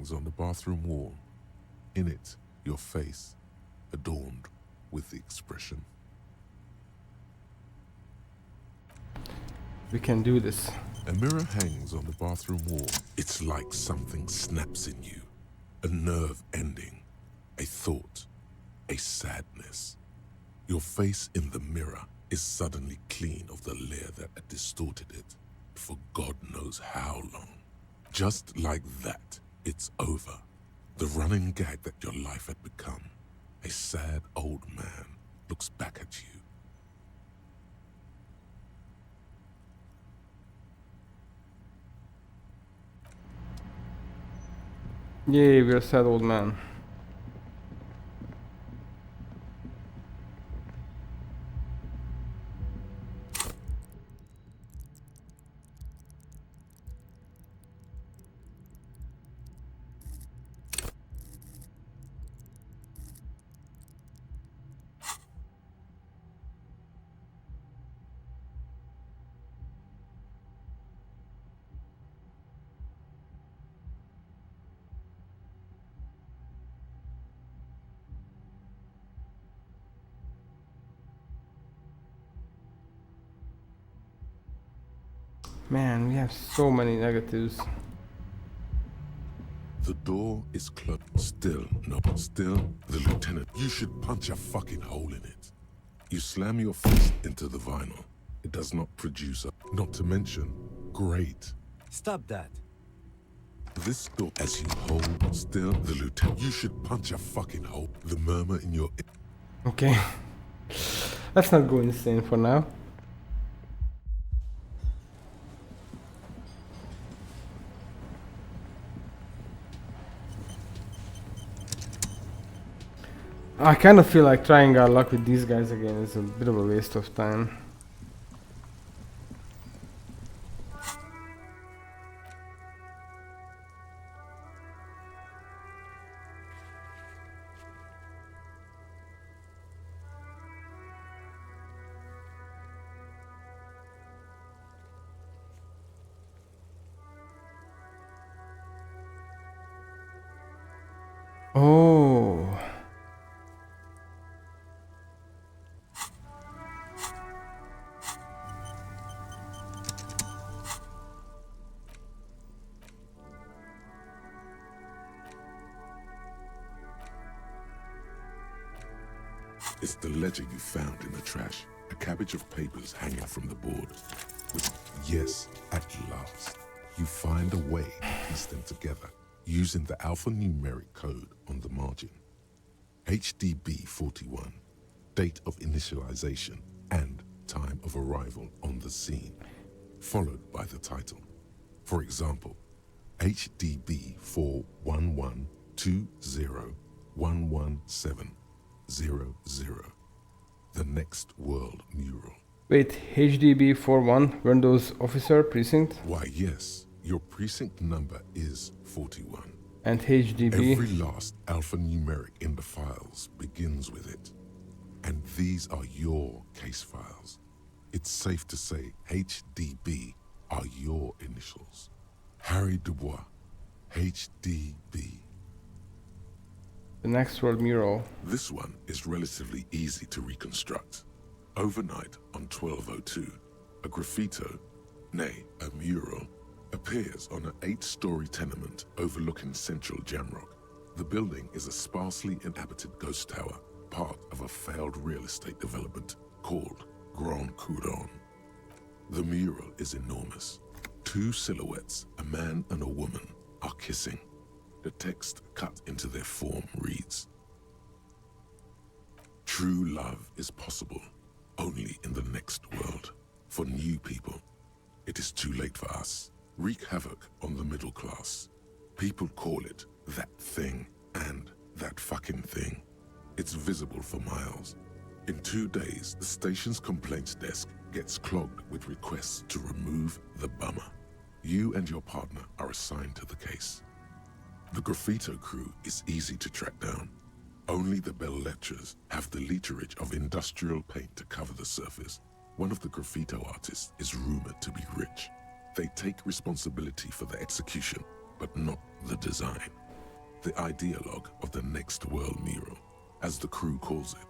hangs on the bathroom wall. In it, your face, adorned with the expression. We can do this. A mirror hangs on the bathroom wall. It's like something snaps in you. A nerve ending, a thought, a sadness. Your face in the mirror is suddenly clean of the layer that had distorted it for God knows how long. Just like that, it's over. The running gag that your life had become. A sad old man looks back at you. Yay, we're a sad old man. Man, we have so many negatives. The door is closed. Still, the lieutenant. You should punch a fucking hole in it. You slam your fist into the vinyl. It does not produce not to mention, great. Stop that. This door, as you hold still, the lieutenant. You should punch a fucking hole. The murmur in your. Okay. Let's not go insane for now. I kind of feel like trying our luck with these guys again is a bit of a waste of time. Oh. It's the ledger you found in the trash. A cabbage of papers hanging from the board. Yes, at last, you find a way to piece them together using the alphanumeric code on the margin. HDB 41, date of initialization and time of arrival on the scene, followed by the title. For example, HDB 41120117000, the Next World Mural. Wait, HDB 41, Windows Officer Precinct? Why, yes, your precinct number is 41. And HDB? Every last alphanumeric in the files begins with it. And these are your case files. It's safe to say HDB are your initials. Harry Dubois, HDB. The Next World Mural. This one is relatively easy to reconstruct. Overnight on 1202, a graffito, nay, a mural, appears on an 8-story tenement overlooking central Jamrock. The building is a sparsely inhabited ghost tower, part of a failed real estate development called Grand Couronne. The mural is enormous. 2 silhouettes, a man and a woman, are kissing. The text cut into their form reads, "True love is possible only in the next world. For new people, it is too late for us. Wreak havoc on the middle class. People call it that thing and that fucking thing. It's visible for miles. In 2 days, the station's complaints desk gets clogged with requests to remove the bummer. You and your partner are assigned to the case. The graffito crew is easy to track down. Only the bell lectures have the literage of industrial paint to cover the surface. One of the graffito artists is rumored to be rich. They take responsibility for the execution, but not the design. The ideologue of the Next World mural, as the crew calls it,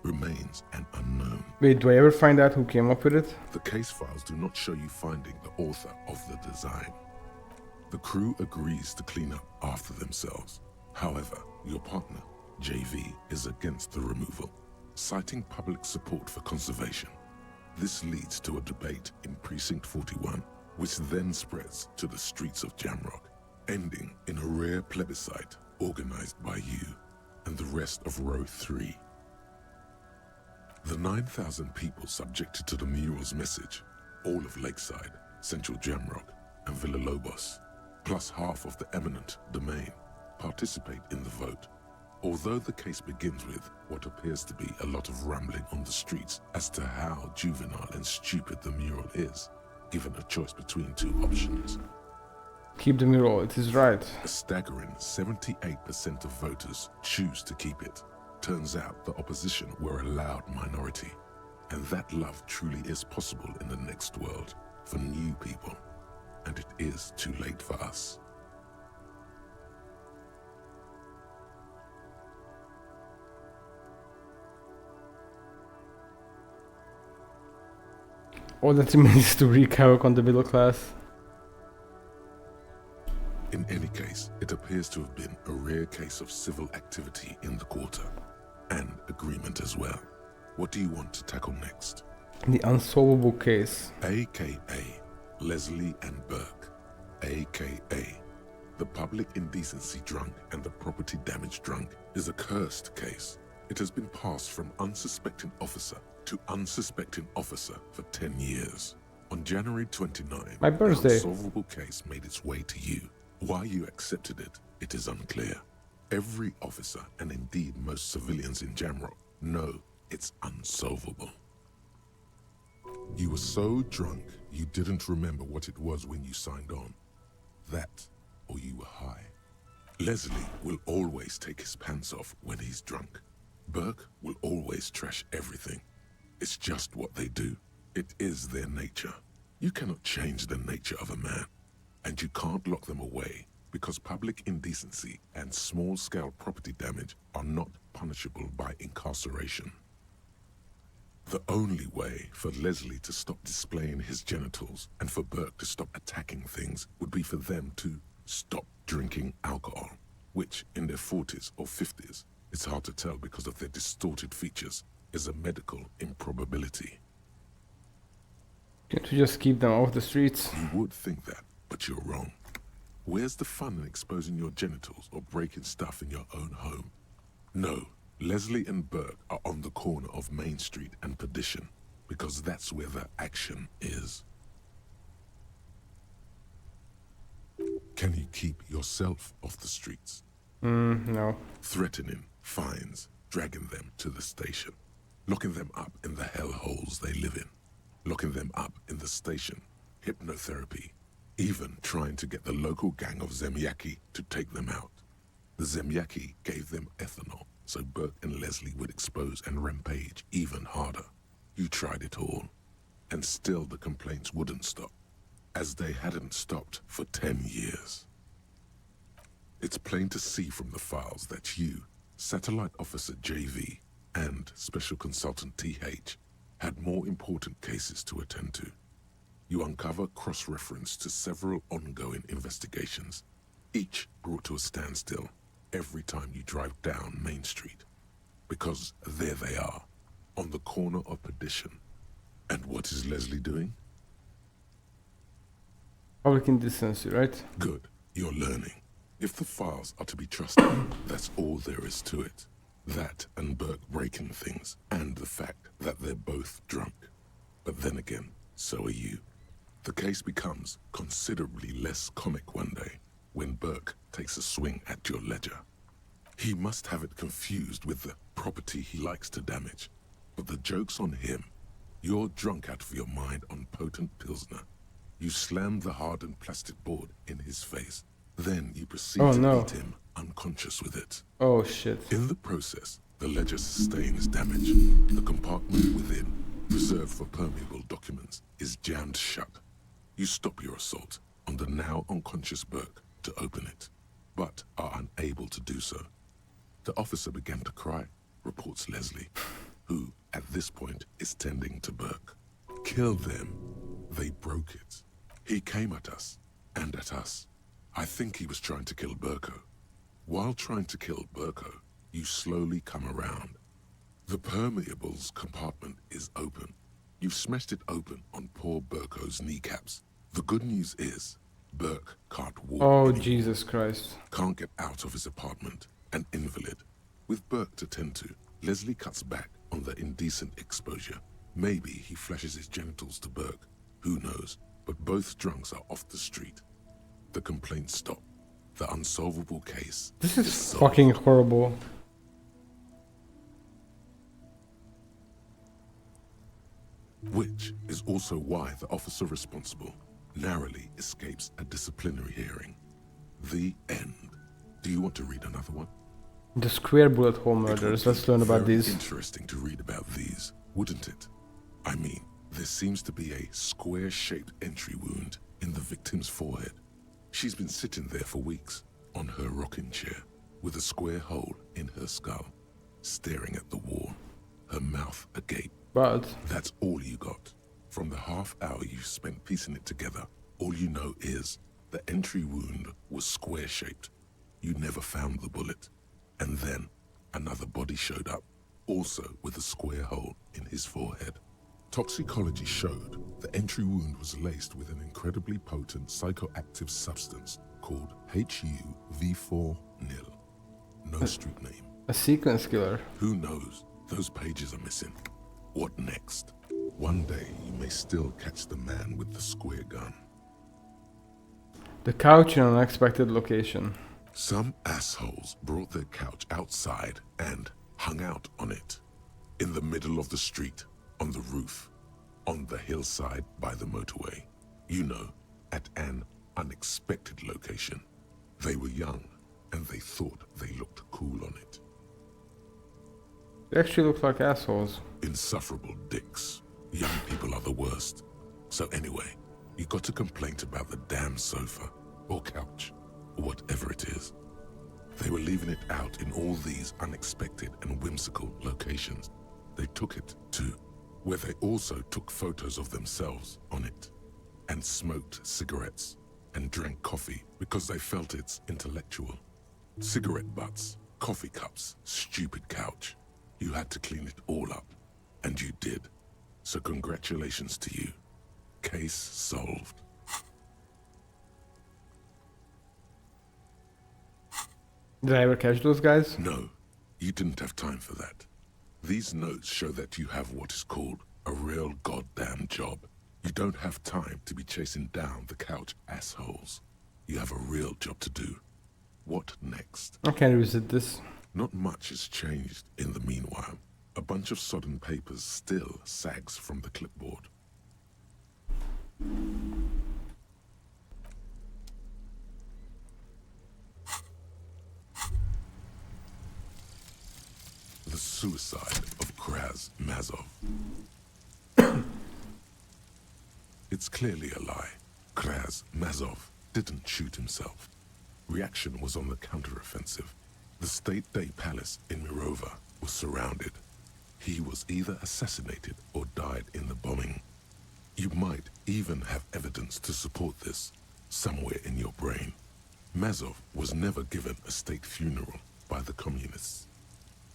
remains an unknown. Wait, do I ever find out who came up with it? The case files do not show you finding the author of the design. The crew agrees to clean up after themselves. However, your partner, JV, is against the removal, citing public support for conservation. This leads to a debate in Precinct 41, which then spreads to the streets of Jamrock, ending in a rare plebiscite organized by you and the rest of Row 3. The 9,000 people subjected to the mural's message, all of Lakeside, Central Jamrock, and Villalobos, plus half of the eminent domain, participate in the vote. Although the case begins with what appears to be a lot of rambling on the streets as to how juvenile and stupid the mural is, given a choice between two options. Keep the mural, it is right. A staggering 78% of voters choose to keep it. Turns out the opposition were a loud minority, and that love truly is possible in the next world for new people, and it is too late for us. All that remains is to wreak havoc on the middle class. In any case, it appears to have been a rare case of civil activity in the quarter, and agreement as well. What do you want to tackle next? The unsolvable case. AKA Leslie and Burke, AKA the public indecency drunk and the property damage drunk, is a cursed case. It has been passed from unsuspecting officer to unsuspecting officer for 10 years. On January 29, my birthday, the unsolvable case made its way to you. Why you accepted it, it is unclear. Every officer, and indeed most civilians in Jamrock, know it's unsolvable. You were so drunk, you didn't remember what it was when you signed on. That, or you were high. Leslie will always take his pants off when he's drunk. Burke will always trash everything. It's just what they do. It is their nature. You cannot change the nature of a man. And you can't lock them away because public indecency and small-scale property damage are not punishable by incarceration. The only way for Leslie to stop displaying his genitals and for Burke to stop attacking things would be for them to stop drinking alcohol, which in their 40s or 50s, it's hard to tell because of their distorted features, is a medical improbability. Can't you just keep them off the streets? You would think that, but you're wrong. Where's the fun in exposing your genitals or breaking stuff in your own home? No, Leslie and Burke are on the corner of Main Street and Perdition, because that's where the action is. Can you keep yourself off the streets? No. Threatening fines, dragging them to the station, locking them up in the hellholes they live in, locking them up in the station, hypnotherapy, even trying to get the local gang of Zemyaki to take them out. The Zemyaki gave them ethanol, so Burke and Leslie would expose and rampage even harder. You tried it all, and still the complaints wouldn't stop, as they hadn't stopped for 10 years. It's plain to see from the files that you, Satellite Officer JV, and Special Consultant TH had more important cases to attend to. You uncover cross-reference to several ongoing investigations, each brought to a standstill every time you drive down Main Street. Because there they are, on the corner of Perdition. And what is Leslie doing? Public indecency, right? Good, you're learning. If the files are to be trusted, that's all there is to it. That and Burke breaking things, and the fact that they're both drunk. But then again, so are you. The case becomes considerably less comic one day when Burke takes a swing at your ledger. He must have it confused with the property he likes to damage. But the joke's on him. You're drunk out of your mind on potent Pilsner. You slam the hardened plastic board in his face. Then you proceed to beat him unconscious with it. Oh shit. In the process, the ledger sustains damage. The compartment within, reserved for permeable documents, is jammed shut. You stop your assault on the now unconscious Burke to open it. but are unable to do so. The officer began to cry, reports Leslie, who, at this point, is tending to Burke. Kill them. They broke it. He came at us, and at us. I think he was trying to kill Burko. While trying to kill Burko, you slowly come around. The permeables compartment is open. You've smashed it open on poor Burko's kneecaps. The good news is, Burke can't walk Oh, anymore. Jesus Christ. Can't get out of his apartment, an invalid. With Burke to tend to, Leslie cuts back on the indecent exposure. Maybe he flashes his genitals to Burke, who knows, but both drunks are off the street. The complaints stop. The unsolvable case This is solved. fucking horrible. Which is also why the officer responsible narrowly escapes a disciplinary hearing. The end. Do you want to read another one? The square bullet hole It would murders. be Let's learn about very these. interesting to read about these, wouldn't it? I mean, there seems to be a square-shaped entry wound in the victim's forehead. She's been sitting there for weeks, on her rocking chair, with a square hole in her skull, staring at the wall, her mouth agape. But That's all you got. From the half hour you spent piecing it together, all you know is the entry wound was square-shaped. You never found the bullet. And then another body showed up, also with a square hole in his forehead. Toxicology showed the entry wound was laced with an incredibly potent psychoactive substance called HUV4-nil. No street name. a sequence killer. Who knows? Those pages are missing. What next? One day you may still catch the man with the square gun. The couch in an unexpected location. Some assholes brought their couch outside and hung out on it. In the middle of the street, on the roof, on the hillside by the motorway. You know, at an unexpected location. They were young, and they thought they looked cool on it. They actually look like assholes. Insufferable dicks. Young people are the worst. So anyway, you got a complaint about the damn sofa, or couch, or whatever it is. They were leaving it out in all these unexpected and whimsical locations. They took it to where they also took photos of themselves on it, and smoked cigarettes, and drank coffee because they felt it's intellectual. Cigarette butts, coffee cups, stupid couch. You had to clean it all up, and you did. So congratulations to you. Case solved. Did I ever catch those guys? No, you didn't have time for that. These notes show that you have what is called a real goddamn job. You don't have time to be chasing down the couch assholes. You have a real job to do. What next? I can't revisit this. Not much has changed in the meanwhile. A bunch of sodden papers still sags from the clipboard. The suicide of Kraz Mazov. It's clearly a lie. Kraz Mazov didn't shoot himself. Reaction was on the counteroffensive. The State Day Palace in Mirova was surrounded. He was either assassinated or died in the bombing. You might even have evidence to support this, somewhere in your brain. Mazov was never given a state funeral by the communists.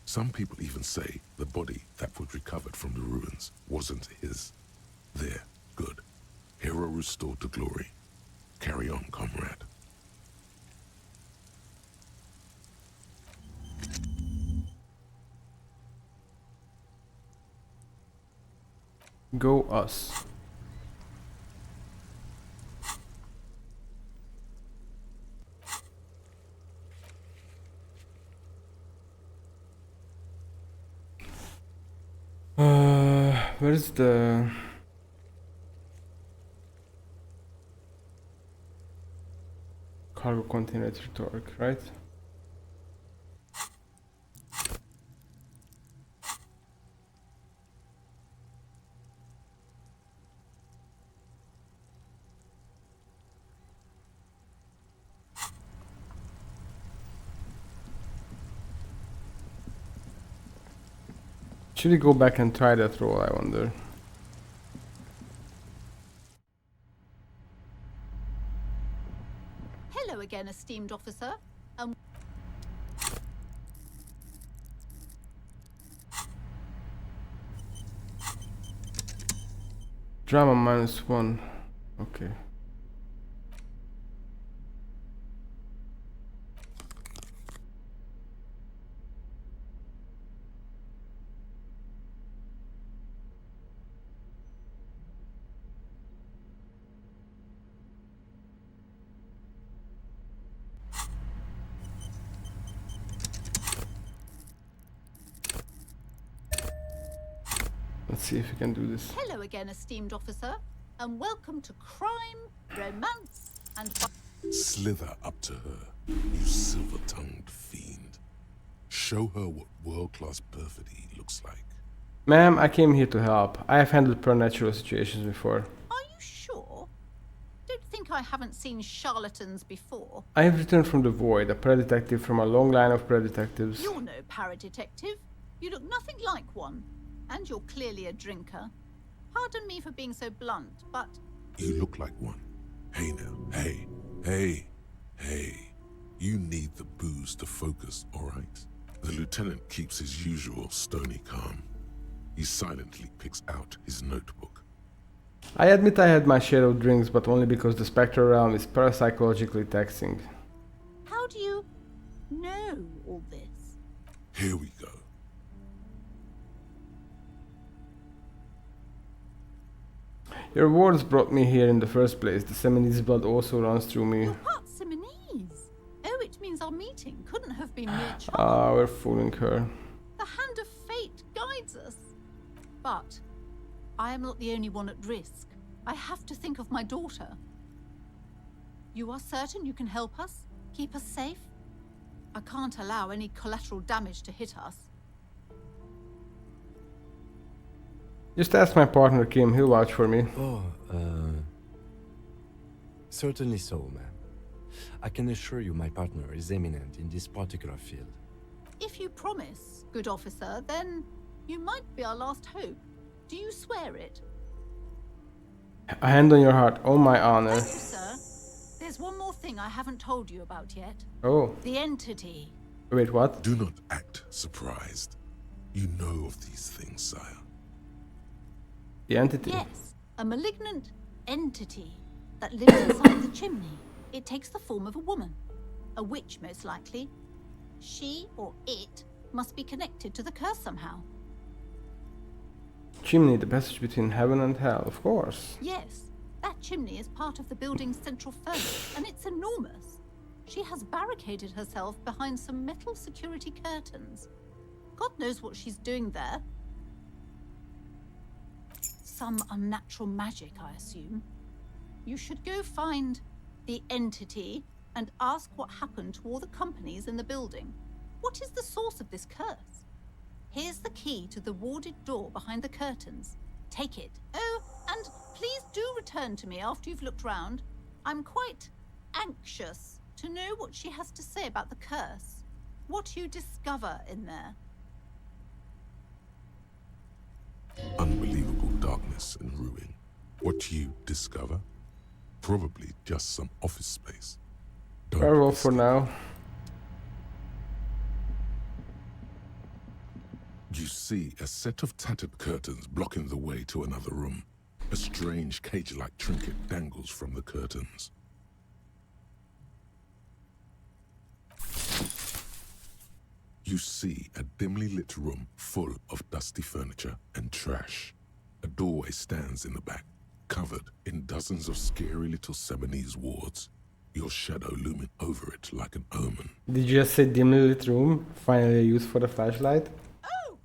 Some people even say the body that was recovered from the ruins wasn't his. There, good. Hero restored to glory. Carry on, comrade. Go us. Where's the cargo container to Torque, right? Should we go back and try that roll, I wonder? Hello again, esteemed officer. Drama -1. Okay. Let's see if we can do this. Hello again, esteemed officer, and welcome to crime, romance, and... Slither up to her, you silver-tongued fiend. Show her what world-class perfidy looks like. Ma'am, I came here to help. I have handled supernatural situations before. Are you sure? Don't think I haven't seen charlatans before. I have returned from the void, a paradetective from a long line of paradetectives. You're no paradetective. You look nothing like one. And you're clearly a drinker. Pardon me for being so blunt, but... You look like one. Hey now, hey. You need the booze to focus, all right? The lieutenant keeps his usual stony calm. He silently picks out his notebook. I admit I had my share of drinks, but only because the spectral realm is parapsychologically taxing. How do you know all this? Here we go. Your words brought me here in the first place. The Seminese blood also runs through me. You're part Simonese. Oh, it means our meeting couldn't have been mere chance. Ah, we're fooling her. The hand of fate guides us. But I am not the only one at risk. I have to think of my daughter. You are certain you can help us? Keep us safe? I can't allow any collateral damage to hit us. Just ask my partner Kim, he'll vouch for me. Oh, certainly so, ma'am. I can assure you my partner is eminent in this particular field. If you promise, good officer, then you might be our last hope. Do you swear it? A hand on your heart, oh my honor. Thank you, sir. There's one more thing I haven't told you about yet. Oh, The entity. wait, what? Do not act surprised. You know of these things, sire. The entity? Yes, a malignant entity that lives inside the chimney. It takes the form of a woman. A witch, most likely. She, or it, must be connected to the curse somehow. Chimney, the passage between heaven and hell, of course. Yes, that chimney is part of the building's central furnace, and it's enormous. She has barricaded herself behind some metal security curtains. God knows what she's doing there. Some unnatural magic, I assume. You should go find the entity and ask what happened to all the companies in the building. What is the source of this curse? Here's the key to the warded door behind the curtains. Take it. Oh, and please do return to me after you've looked round. I'm quite anxious to know what she has to say about the curse. What you discover in there. Unbelievable darkness and ruin. What you discover? Probably just some office space. Don't Farewell be for scared. now. You see a set of tattered curtains blocking the way to another room. A strange cage-like trinket dangles from the curtains. You see a dimly lit room full of dusty furniture and trash. A doorway stands in the back, covered in dozens of scary little Seminese wards, your shadow looming over it like an omen. Did you just say dimly lit room? Finally a use for the flashlight? Oh!